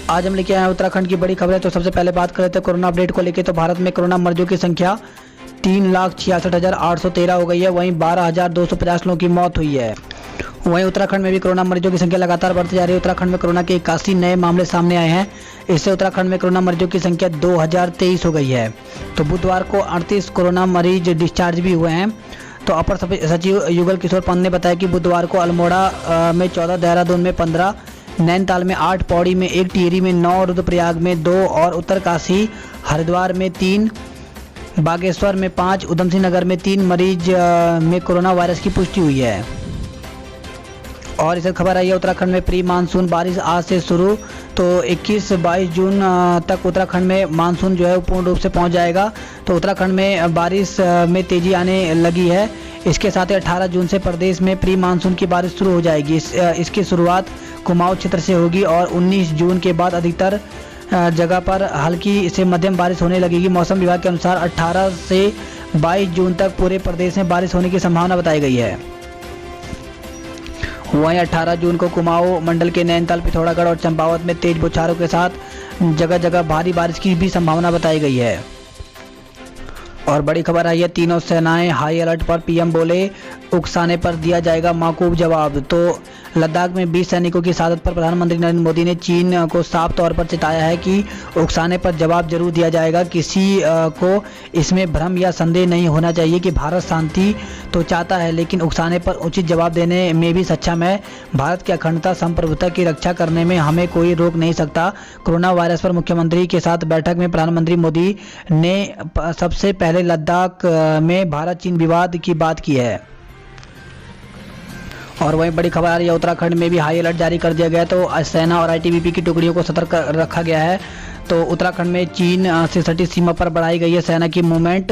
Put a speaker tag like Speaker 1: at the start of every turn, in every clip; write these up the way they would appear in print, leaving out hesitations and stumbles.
Speaker 1: आज हम लेके आए हैं उत्तराखंड की बड़ी खबरें। तो सबसे पहले बात कर रहे थे कोरोना अपडेट को लेकर। तो भारत में कोरोना मरीजों की संख्या 3,66,813 हो गई है। वहीं 12,250 लोगों की मौत हुई है। वहीं उत्तराखंड में भी कोरोना मरीजों की संख्या लगातार बढ़ती जा रही है। उत्तराखंड में कोरोना के 81 नए मामले सामने आए हैं। इससे उत्तराखंड में कोरोना मरीजों की संख्या 2023 हो गई है। तो बुधवार को 38 कोरोना मरीज डिस्चार्ज भी हुए हैं। तो अपर सचिव युगल किशोर पंत ने बताया कि बुधवार को अल्मोड़ा में 14, देहरादून में 15, नैनीताल में 8, पौड़ी में 1, टिहरी में 9, रुद्रप्रयाग में 2 और उत्तरकाशी हरिद्वार में 3, बागेश्वर में 5, उधमसिंह नगर में 3 मरीज में कोरोना वायरस की पुष्टि हुई है। और इसे खबर आई है उत्तराखंड में प्री मानसून बारिश आज से शुरू। तो 21-22 जून तक उत्तराखंड में मानसून जो है पूर्ण रूप से पहुंच जाएगा। तो उत्तराखंड में बारिश में तेजी आने लगी है। इसके साथ ही 18 जून से प्रदेश में प्री मानसून की बारिश शुरू हो जाएगी। इसकी शुरुआत कुमाऊं क्षेत्र से होगी और 19 जून के बाद अधिकतर जगह पर हल्की से मध्यम बारिश होने लगेगी। मौसम विभाग के अनुसार 18 से 22 जून तक पूरे प्रदेश में बारिश होने की संभावना बताई गई है। वहीं 18 जून को कुमाऊं मंडल के नैनीताल, पिथौरागढ़ और चंपावत में तेज बौछारों के साथ जगह जगह भारी बारिश की भी संभावना बताई गई है। और बड़ी खबर आई है, तीनों सेनाएं हाई अलर्ट पर। पीएम बोले उकसाने पर दिया जाएगा माकूब जवाब। तो लद्दाख में 20 सैनिकों की शहादत पर प्रधानमंत्री नरेंद्र मोदी ने चीन को साफ तौर पर चेताया है कि उकसाने पर जवाब जरूर दिया जाएगा। किसी को इसमें भ्रम या संदेह नहीं होना चाहिए कि भारत शांति तो चाहता है, लेकिन उकसाने पर उचित जवाब देने में भी सक्षम है। भारत की अखंडता, संप्रभुता की रक्षा करने में हमें कोई रोक नहीं सकता। कोरोना वायरस पर मुख्यमंत्री के साथ बैठक में प्रधानमंत्री मोदी ने सबसे पहले लद्दाख में भारत चीन विवाद की बात की है। और वहीं बड़ी खबर आ रही है, उत्तराखंड में भी हाई अलर्ट जारी कर दिया गया है। तो सेना और आईटीबीपी की टुकड़ियों को सतर्क रखा गया है। तो उत्तराखंड में चीन से सटी सीमा पर बढ़ाई गई है सेना की मूवमेंट।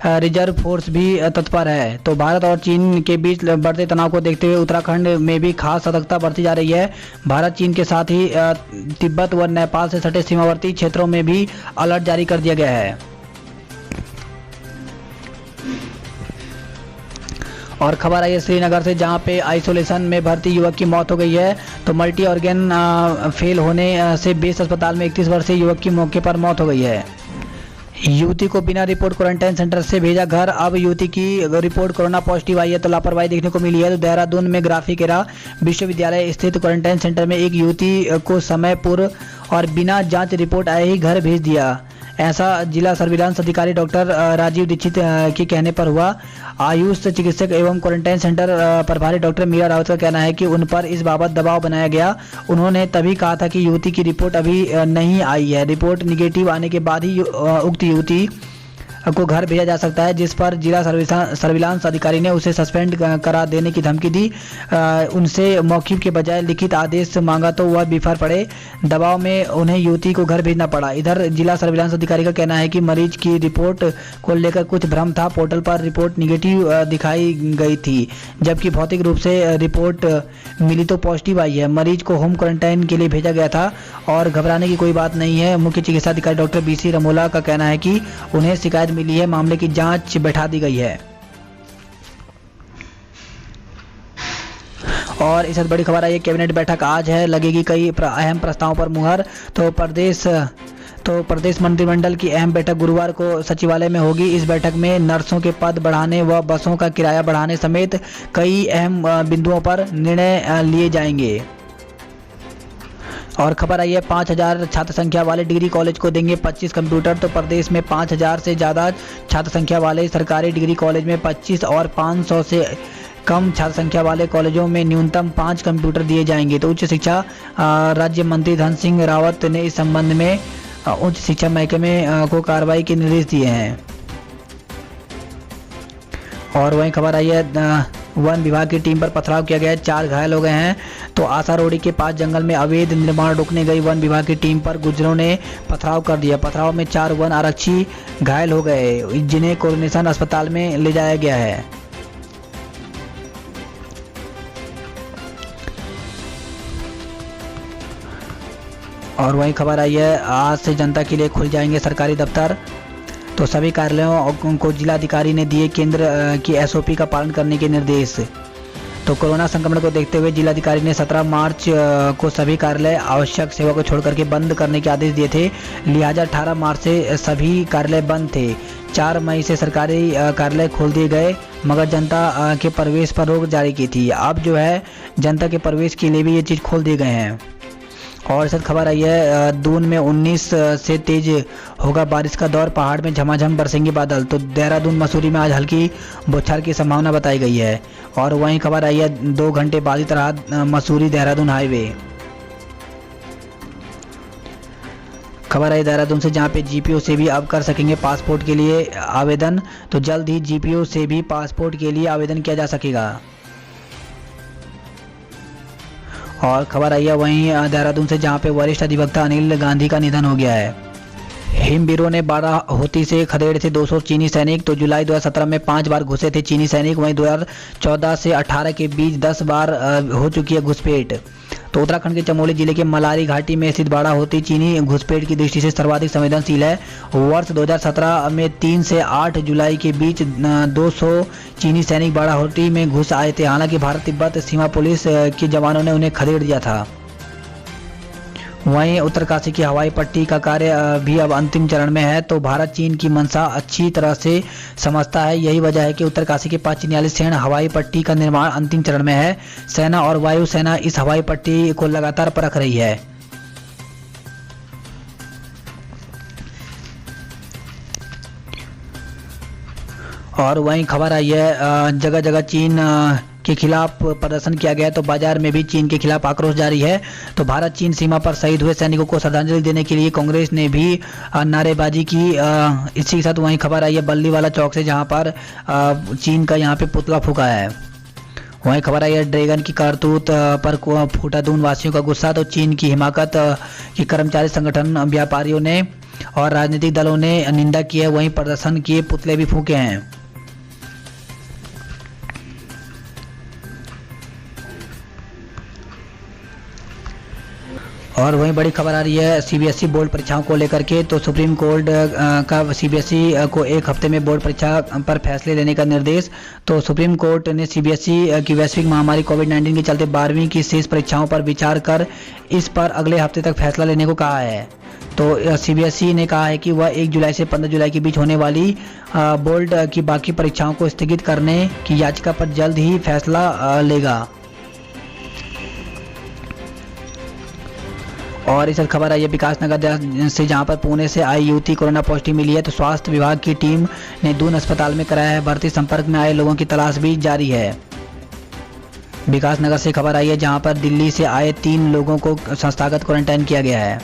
Speaker 1: रिजर्व फोर्स भी तत्पर है। तो भारत और चीन के बीच बढ़ते तनाव को देखते हुए उत्तराखंड में भी खास सतर्कता बरती जा रही है। भारत चीन के साथ ही तिब्बत व नेपाल से सटे सीमावर्ती क्षेत्रों में भी अलर्ट जारी कर दिया गया है। और खबर आई है श्रीनगर से, जहां पे आइसोलेशन में भर्ती युवक की मौत हो गई है। तो मल्टी ऑर्गन फेल होने से बेस अस्पताल में 31 वर्षीय युवक की मौके पर मौत हो गई है। युवती को बिना रिपोर्ट क्वारंटाइन सेंटर से भेजा घर। अब युवती की रिपोर्ट कोरोना पॉजिटिव आई है। तो लापरवाही देखने को मिली है। तो देहरादून में ग्राफिकेरा विश्वविद्यालय स्थित क्वारंटाइन सेंटर में एक युवती को समय पूर्व और बिना जांच रिपोर्ट आए ही घर भेज दिया। ऐसा जिला सर्विलांस अधिकारी डॉक्टर राजीव दीक्षित के कहने पर हुआ। आयुष चिकित्सक एवं क्वारंटाइन सेंटर प्रभारी डॉक्टर मीरा रावत का कहना है कि उन पर इस बाबत दबाव बनाया गया। उन्होंने तभी कहा था कि युवती की रिपोर्ट अभी नहीं आई है। रिपोर्ट निगेटिव आने के बाद ही उक्त युवती को घर भेजा जा सकता है, जिस पर जिला सर्विलांस अधिकारी ने उसे सस्पेंड करा देने की धमकी दी। उनसे मौखिक के बजाय लिखित आदेश मांगा तो वह बिफर पड़े। दबाव में उन्हें युवती को घर भेजना पड़ा। इधर जिला सर्विलांस अधिकारी का कहना है कि मरीज की रिपोर्ट को लेकर कुछ भ्रम था। पोर्टल पर रिपोर्ट निगेटिव दिखाई गई थी, जबकि भौतिक रूप से रिपोर्ट मिली तो पॉजिटिव आई है। मरीज को होम क्वारंटाइन के लिए भेजा गया था और घबराने की कोई बात नहीं है। मुख्य चिकित्सा अधिकारी डॉक्टर BC रमोला का कहना है कि उन्हें शिकायत मिली है, मामले की जांच बैठा दी गई है। और इस बड़ी खबर आई है, कैबिनेट बैठक आज है, लगेगी कई अहम प्रस्तावों पर मुहर। तो प्रदेश मंत्रिमंडल की अहम बैठक गुरुवार को सचिवालय में होगी। इस बैठक में नर्सों के पद बढ़ाने व बसों का किराया बढ़ाने समेत कई अहम बिंदुओं पर निर्णय लिए जाएंगे। और खबर आई है, 5000 छात्र संख्या वाले डिग्री कॉलेज को देंगे 25 कंप्यूटर। तो प्रदेश में 5000 से ज़्यादा छात्र संख्या वाले सरकारी डिग्री कॉलेज में 25 और 500 से कम छात्र संख्या वाले कॉलेजों में न्यूनतम 5 कंप्यूटर दिए जाएंगे। तो उच्च शिक्षा राज्य मंत्री धन सिंह रावत ने इस संबंध में उच्च शिक्षा महकमे को कार्रवाई के निर्देश दिए हैं। और वहीं खबर आई है, वन विभाग की टीम पर पथराव किया गया है, 4 घायल हो गए हैं। तो आसा रोड़ी के पास जंगल में अवैध निर्माण रोकने गई वन विभाग की टीम पर गुर्जरों ने पथराव कर दिया। पथराव में 4 वन आरक्षी घायल हो गए, जिन्हें कोरोनेशन अस्पताल में ले जाया गया है। और वहीं खबर आई है, आज से जनता के लिए खुल जाएंगे सरकारी दफ्तर। तो सभी कार्यालयों को जिलाधिकारी ने दिए केंद्र की SOP का पालन करने के निर्देश। तो कोरोना संक्रमण को देखते हुए जिलाधिकारी ने 17 मार्च को सभी कार्यालय आवश्यक सेवा को छोड़कर के बंद करने के आदेश दिए थे। लिहाजा 18 मार्च से सभी कार्यालय बंद थे। 4 मई से सरकारी कार्यालय खोल दिए गए, मगर जनता के प्रवेश पर रोक जारी की थी। अब जो है जनता के प्रवेश के लिए भी ये चीज़ खोल दिए गए हैं। और इस खबर आई है दून में 19 से तेज होगा बारिश का दौर, पहाड़ में झमाझम बरसेंगे बादल। तो देहरादून मसूरी में आज हल्की बौछार की संभावना बताई गई है। और वहीं खबर आई है 2 घंटे बाधित रहा मसूरी देहरादून हाईवे। खबर आई देहरादून से, जहां पे जीपीओ से भी अब कर सकेंगे पासपोर्ट के लिए आवेदन। तो जल्द ही जीपीओ से भी पासपोर्ट के लिए आवेदन किया जा सकेगा। और खबर आई है वहीं देहरादून से, जहां पे वरिष्ठ अधिवक्ता अनिल गांधी का निधन हो गया है। हिमवीरों ने बाराहोती से खदेड़े थे 200 चीनी सैनिक। तो जुलाई 2017 में 5 बार घुसे थे चीनी सैनिक। वहीं 2014 से 18 के बीच 10 बार हो चुकी है घुसपैठ। तो उत्तराखंड के चमोली जिले के मलारी घाटी में स्थित बाराहोती चीनी घुसपैठ की दृष्टि से सर्वाधिक संवेदनशील है। वर्ष 2017 में 3 से 8 जुलाई के बीच 200 चीनी सैनिक बाराहोती में घुस आए थे। हालांकि भारत तिब्बत सीमा पुलिस के जवानों ने उन्हें खदेड़ दिया था। वहीं उत्तरकाशी की हवाई पट्टी का कार्य भी अब अंतिम चरण में है। तो भारत चीन की मंशा अच्छी तरह से समझता है। यही वजह है कि उत्तरकाशी के पास चीनी सैन्य हवाई पट्टी का निर्माण अंतिम चरण में है। सेना और वायु सेना इस हवाई पट्टी को लगातार परख रही है। और वहीं खबर आई है जगह जगह चीन के खिलाफ प्रदर्शन किया गया। तो बाजार में भी चीन के खिलाफ आक्रोश जारी है। तो भारत चीन सीमा पर शहीद हुए सैनिकों को श्रद्धांजलि देने के लिए कांग्रेस ने भी नारेबाजी की। इसी के साथ वहीं खबर आई है बल्लीवाला चौक से, जहां पर चीन का यहां पे पुतला फूका है। वहीं खबर आई है ड्रैगन की करतूत पर फूटा दून वासियों का गुस्सा। तो चीन की हिमाकत की कर्मचारी संगठन, व्यापारियों ने और राजनीतिक दलों ने निंदा की है। वहीं प्रदर्शन किए पुतले भी फूके हैं। और वहीं बड़ी खबर आ रही है सीबीएसई बोर्ड परीक्षाओं को लेकर के। तो सुप्रीम कोर्ट का सीबीएसई को 1 हफ्ते में बोर्ड परीक्षा पर फैसले लेने का निर्देश। तो सुप्रीम कोर्ट ने सीबीएसई की वैश्विक महामारी कोविड-19 के चलते 12वीं की शेष परीक्षाओं पर विचार कर इस पर अगले हफ्ते तक फैसला लेने को कहा है। तो सीबीएसई ने कहा है कि वह 1 जुलाई से 15 जुलाई के बीच होने वाली बोर्ड की बाकी परीक्षाओं को स्थगित करने की याचिका पर जल्द ही फैसला लेगा। और इस खबर आई है विकासनगर से, जहां पर पुणे से आई युवती कोरोना पॉजिटिव मिली है। तो स्वास्थ्य विभाग की टीम ने दून अस्पताल में कराया है भर्ती। संपर्क में आए लोगों की तलाश भी जारी है। विकासनगर से खबर आई है, जहां पर दिल्ली से आए 3 लोगों को संस्थागत क्वारंटाइन किया गया है।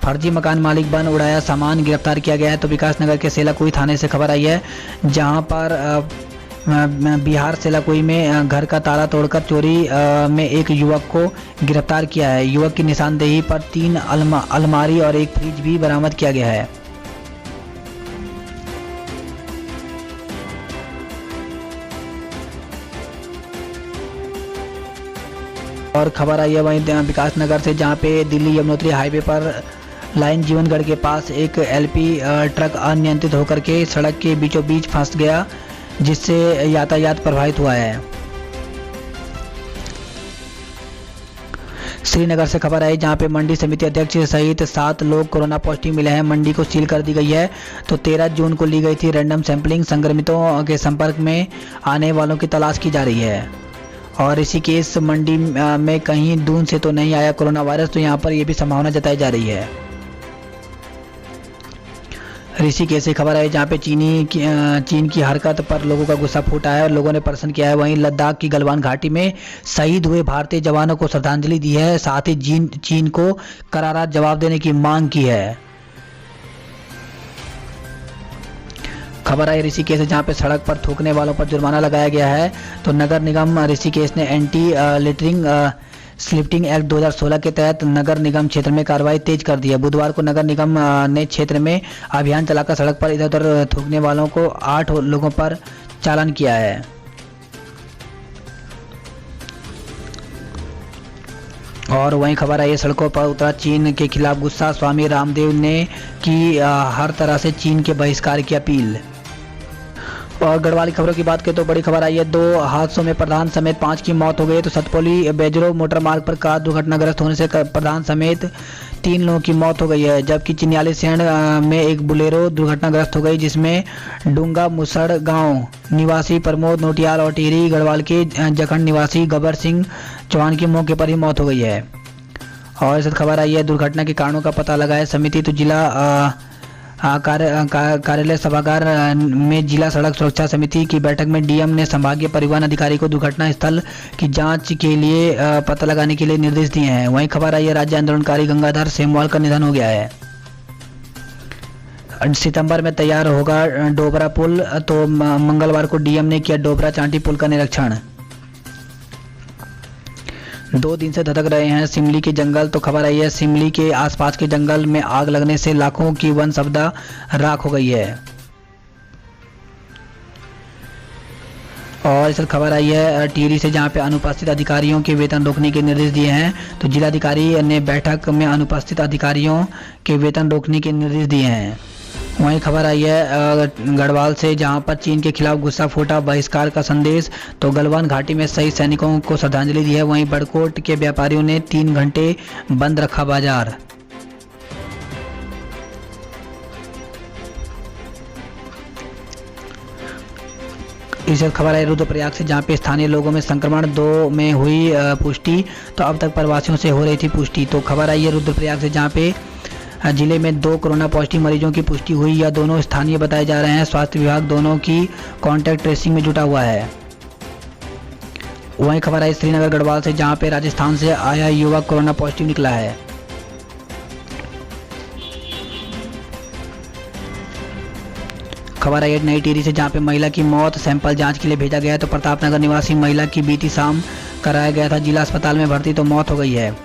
Speaker 1: फर्जी मकान मालिक बन उड़ाया सामान गिरफ्तार किया गया है। तो विकासनगर के सेलाकुई थाने से खबर आई है, जहां पर बिहार सेलाकुई में घर का ताला तोड़कर चोरी में एक युवक को गिरफ्तार किया है। युवक की निशानदेही पर 3 अलमारी और 1 फ्रिज भी बरामद किया गया है। और खबर आई है वहीं विकासनगर से, जहां पे दिल्ली यमुनोत्री हाईवे पर लाइन जीवनगढ़ के पास एक एलपी ट्रक अनियंत्रित होकर के सड़क के बीचों बीच फंस गया, जिससे यातायात प्रभावित हुआ है। श्रीनगर से खबर आई, जहां पे मंडी समिति अध्यक्ष सहित 7 लोग कोरोना पॉजिटिव मिले हैं। मंडी को सील कर दी गई है। तो 13 जून को ली गई थी रैंडम सैंपलिंग। संक्रमितों के संपर्क में आने वालों की तलाश की जा रही है। और इसी केस मंडी में कहीं दून से तो नहीं आया कोरोना वायरस। तो यहाँ पर यह भी संभावना जताई जा रही है। ऋषिकेश से खबर है, जहाँ पे चीन की हरकत पर लोगों का गुस्सा फूटा है और लोगों ने प्रदर्शन किया है। वहीं लद्दाख की गलवान घाटी में शहीद हुए भारतीय जवानों को श्रद्धांजलि दी है। साथ ही चीन को करारा जवाब देने की मांग की है। खबर आई ऋषिकेश, जहाँ पे सड़क पर थूकने वालों पर जुर्माना लगाया गया है। तो नगर निगम ऋषिकेश ने एंटी लिटरिंग स्लिफ्टिंग एक्ट 2016 के तहत नगर निगम क्षेत्र में कार्रवाई तेज कर दी है। बुधवार को नगर निगम ने क्षेत्र में अभियान चलाकर सड़क पर इधर उधर थूकने वालों को 8 लोगों पर चालान किया है। और वहीं खबर आई है, सड़कों पर उतरा चीन के खिलाफ गुस्सा। स्वामी रामदेव ने की हर तरह से चीन के बहिष्कार की अपील। और गढ़वाल की खबरों की बात करें तो बड़ी खबर आई है, 2 हादसों में प्रधान समेत 5 की मौत हो गई। तो सतपुली बेजरो मोटर मार्ग पर कार दुर्घटनाग्रस्त होने से प्रधान समेत 3 लोगों की मौत हो गई है, जबकि चिन्याली सेंड में एक बुलेरो दुर्घटनाग्रस्त हो गई, जिसमें डूंगा मुसड़ गांव निवासी प्रमोद नोटियाल और टिहरी गढ़वाल के जखंड निवासी गबर सिंह चौहान की मौके पर ही मौत हो गई है। और इस खबर आई है, दुर्घटना के कारणों का पता लगाए समिति। तो जिला कार्यालय सभागार में जिला सड़क सुरक्षा समिति की बैठक में डीएम ने संभागीय परिवहन अधिकारी को दुर्घटना स्थल की जांच के लिए पता लगाने के लिए निर्देश दिए हैं। वहीं खबर आई है, राज्य आंदोलनकारी गंगाधर सेमवाल का निधन हो गया है। सितंबर में तैयार होगा डोबरा पुल। तो मंगलवार को डीएम ने किया डोबरा चांटी पुल का निरीक्षण। 2 दिन से धधक रहे हैं सिमली के जंगल। तो खबर आई है, सिमली के आसपास के जंगल में आग लगने से लाखों की वन संपदा राख हो गई है। और इस खबर आई है टिहरी से, जहां पे अनुपस्थित अधिकारियों के वेतन रोकने के निर्देश दिए हैं। तो जिलाधिकारी ने बैठक में अनुपस्थित अधिकारियों के वेतन रोकने के निर्देश दिए हैं। वहीं खबर आई है गढ़वाल से, जहां पर चीन के खिलाफ गुस्सा फूटा, बहिष्कार का संदेश। तो गलवान घाटी में शहीद सैनिकों को श्रद्धांजलि दी है। वहीं बड़कोट के व्यापारियों ने 3 घंटे बंद रखा बाजार। इस खबर है रुद्रप्रयाग से, जहां पे स्थानीय लोगों में संक्रमण 2 में हुई पुष्टि। तो अब तक प्रवासियों से हो रही थी पुष्टि। तो खबर आई है रुद्रप्रयाग से, जहां पे जिले में 2 कोरोना पॉजिटिव मरीजों की पुष्टि हुई। यह दोनों स्थानीय बताए जा रहे हैं। स्वास्थ्य विभाग दोनों की कॉन्टैक्ट ट्रेसिंग में जुटा हुआ है। वहीं खबर आई श्रीनगर गढ़वाल से, जहां पे राजस्थान से आया युवक कोरोना पॉजिटिव निकला है। खबर आई है नई टिहरी से, जहां पे महिला की मौत सैंपल जांच के लिए भेजा गया है। तो प्रतापनगर निवासी महिला की बीती शाम कराया गया था जिला अस्पताल में भर्ती, तो मौत हो गई है।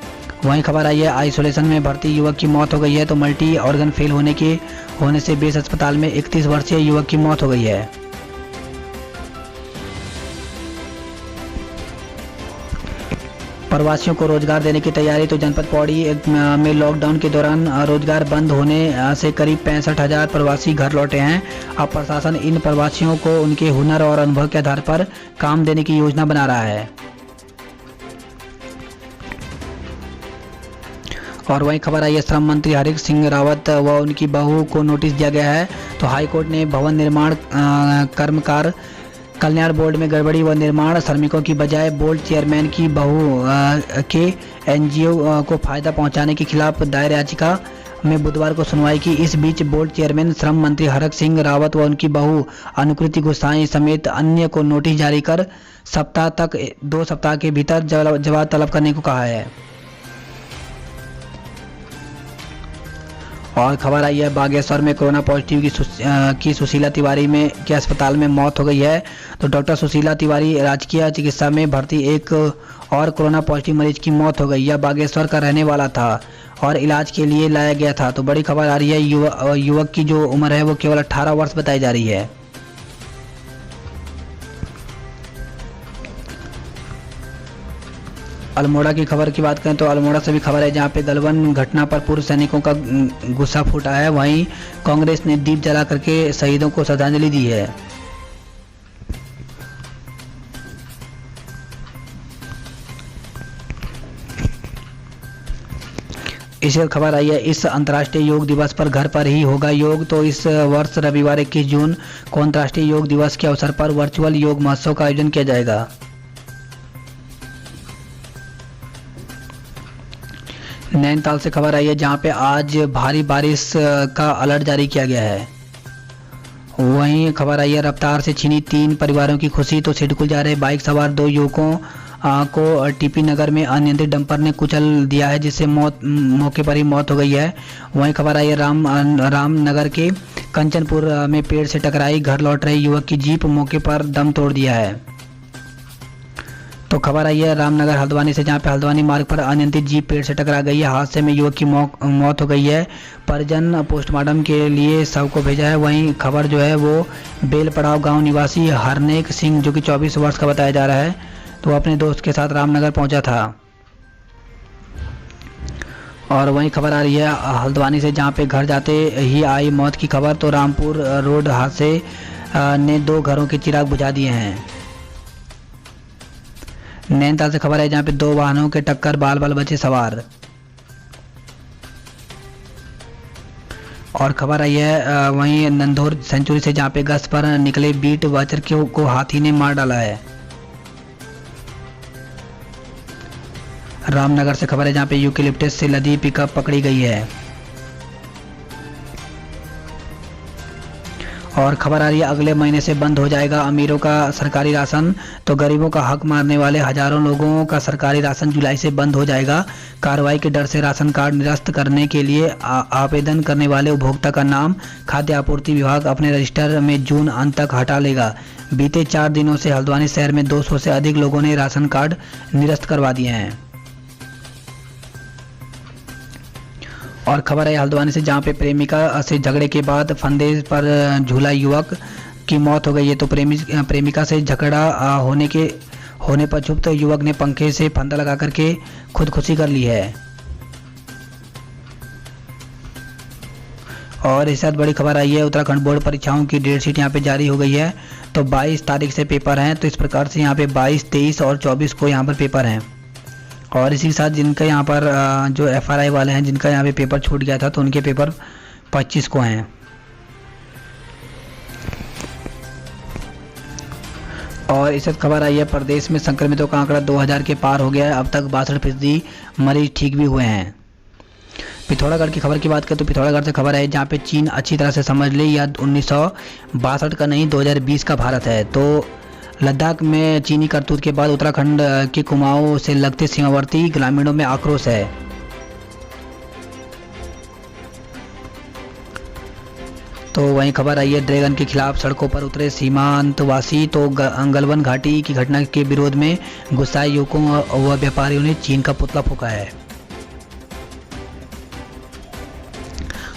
Speaker 1: वहीं खबर आई है आइसोलेशन में भर्ती युवक की मौत हो गई है। तो मल्टी ऑर्गन फेल होने से बेस अस्पताल में 31 वर्षीय युवक की मौत हो गई है। प्रवासियों को रोजगार देने की तैयारी। तो जनपद पौड़ी में लॉकडाउन के दौरान रोजगार बंद होने से करीब 65,000 प्रवासी घर लौटे हैं। अब प्रशासन इन प्रवासियों को उनके हुनर और अनुभव के आधार पर काम देने की योजना बना रहा है। और वहीं खबर आई है श्रम मंत्री हरीश सिंह रावत व उनकी बहू को नोटिस दिया गया है। तो हाईकोर्ट ने भवन निर्माण कर्मकार कल्याण बोर्ड में गड़बड़ी व निर्माण श्रमिकों की बजाय बोर्ड चेयरमैन की बहू के एनजीओ को फायदा पहुंचाने के खिलाफ दायर याचिका में बुधवार को सुनवाई की। इस बीच बोर्ड चेयरमैन श्रम मंत्री हरीश सिंह रावत व उनकी बहू अनुकृति गोसाई समेत अन्य को नोटिस जारी कर 2 सप्ताह के भीतर जवाब तलब करने को कहा है। और खबर आई है बागेश्वर में कोरोना पॉजिटिव की सुशीला तिवारी के अस्पताल में मौत हो गई है। तो डॉक्टर सुशीला तिवारी राजकीय चिकित्सा में भर्ती एक और कोरोना पॉजिटिव मरीज की मौत हो गई। यह बागेश्वर का रहने वाला था और इलाज के लिए लाया गया था। तो बड़ी खबर आ रही है युवक की जो उम्र है वो केवल 18 वर्ष बताई जा रही है। अल्मोड़ा की खबर की बात करें तो अल्मोड़ा से भी खबर है, जहां पे गलवान घटना पर पूर्व सैनिकों का गुस्सा फूटा है। वहीं कांग्रेस ने दीप जला करके शहीदों को श्रद्धांजलि दी है। इसी खबर आई है इस अंतर्राष्ट्रीय योग दिवस पर घर पर ही होगा योग। तो इस वर्ष रविवार 21 जून को अंतर्राष्ट्रीय योग दिवस के अवसर पर वर्चुअल योग महोत्सव का आयोजन किया जाएगा। नैनीताल से खबर आई है, जहां पे आज भारी बारिश का अलर्ट जारी किया गया है। वहीं खबर आई है रफ्तार से छीनी 3 परिवारों की खुशी। तो सिडकुल जा रहे बाइक सवार 2 युवकों को टीपी नगर में अनियंत्रित डंपर ने कुचल दिया है, जिससे मौके पर ही मौत हो गई है। वहीं खबर आई है रामनगर के कंचनपुर में पेड़ से टकराई घर लौट रहे युवक की जीप मौके पर दम तोड़ दिया है। तो खबर आई है रामनगर हल्द्वानी से, जहां पे हल्द्वानी मार्ग पर अनियंत्रित जीप पेड़ से टकरा गई है। हादसे में युवक की मौत हो गई है। परिजन पोस्टमार्टम के लिए शव को भेजा है। वहीं खबर जो है वो बेलपड़ाव गांव निवासी हरनेक सिंह जो कि 24 वर्ष का बताया जा रहा है, तो अपने दोस्त के साथ रामनगर पहुंचा था। और वहीं खबर आ रही है हल्द्वानी से, जहां पे घर जाते ही आई मौत की खबर। तो रामपुर रोड हादसे ने 2 घरों के चिराग बुझा दिए हैं। नैनीताल से खबर है जहां पे 2 वाहनों के टक्कर, बाल बाल बचे सवार। और खबर आई है वहीं नंदौर सेंचुरी से जहां पे गश्त पर निकले बीट वाचर को हाथी ने मार डाला है। रामनगर से खबर है जहां पे यूकेलिप्टस से लदी पिकअप पकड़ी गई है। और खबर आ रही है अगले महीने से बंद हो जाएगा अमीरों का सरकारी राशन, तो गरीबों का हक मारने वाले हजारों लोगों का सरकारी राशन जुलाई से बंद हो जाएगा। कार्रवाई के डर से राशन कार्ड निरस्त करने के लिए आवेदन करने वाले उपभोक्ता का नाम खाद्य आपूर्ति विभाग अपने रजिस्टर में जून अंत तक हटा लेगा। बीते 4 दिनों से हल्द्वानी शहर में 200 से अधिक लोगों ने राशन कार्ड निरस्त करवा दिए हैं। और खबर है हल्द्वानी से जहां पे प्रेमिका से झगड़े के बाद फंदे पर झूला युवक की मौत हो गई है। तो प्रेमिका से झगड़ा होने पर क्षुब्ध युवक ने पंखे से फंदा लगा करके खुदकुशी कर ली है। और इस साथ बड़ी खबर आई है उत्तराखंड बोर्ड परीक्षाओं की डेट शीट यहाँ पे जारी हो गई है। तो 22 तारीख से पेपर हैं। तो इस प्रकार से यहाँ पे 22, 23 और 24 को यहाँ पर पेपर हैं। और इसी के साथ जिनका यहाँ पर जो FRI वाले हैं जिनका यहाँ पे पेपर छूट गया था तो उनके पेपर 25 को हैं। और इस खबर आई है प्रदेश में संक्रमितों का आंकड़ा 2000 के पार हो गया है। अब तक 62% मरीज ठीक भी हुए हैं। पिथौरागढ़ की खबर की बात करें तो पिथौरागढ़ से खबर है जहाँ पे चीन अच्छी तरह से समझ ले यह 1962 का नहीं 2020 का भारत है। तो लद्दाख में चीनी करतूत के बाद उत्तराखंड के कुमाऊं से लगते सीमावर्ती ग्रामीणों में आक्रोश है। तो वहीं खबर आई है ड्रैगन के खिलाफ सड़कों पर उतरे सीमांतवासी। तो गलवान घाटी की घटना के विरोध में गुस्साए युवकों व व्यापारियों ने चीन का पुतला फूंका है।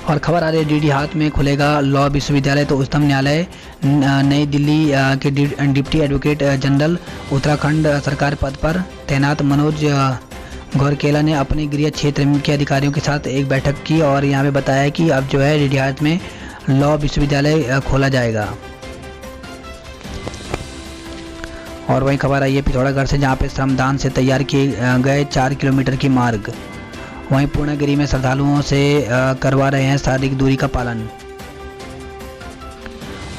Speaker 1: और खबर आ रही है डीडी हाथ में खुलेगा लॉ विश्वविद्यालय। तो उच्चतम न्यायालय नई दिल्ली के डिप्टी एडवोकेट जनरल उत्तराखंड सरकार पद पर तैनात मनोज घोरकेला ने अपने गृह क्षेत्र के अधिकारियों के साथ एक बैठक की और यहाँ पे बताया कि अब जो है डीडी हाथ में लॉ विश्वविद्यालय खोला जाएगा। और वहीं खबर आई है पिथौरागढ़ से जहाँ पे श्रमदान से तैयार किए गए 4 किलोमीटर की मार्ग। वहीं पूर्णगिरी में श्रद्धालुओं से करवा रहे हैं शारीरिक दूरी का पालन।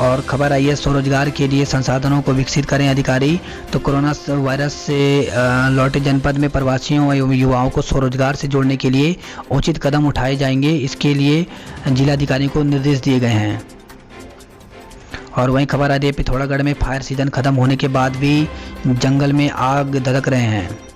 Speaker 1: और खबर आई है स्वरोजगार के लिए संसाधनों को विकसित करें अधिकारी। तो कोरोना वायरस से लौटे जनपद में प्रवासियों व युवाओं को स्वरोजगार से जोड़ने के लिए उचित कदम उठाए जाएंगे। इसके लिए जिलाधिकारी को निर्देश दिए गए हैं। और वहीं खबर आ रही है पिथौरागढ़ में फायर सीजन खत्म होने के बाद भी जंगल में आग धधक रहे हैं।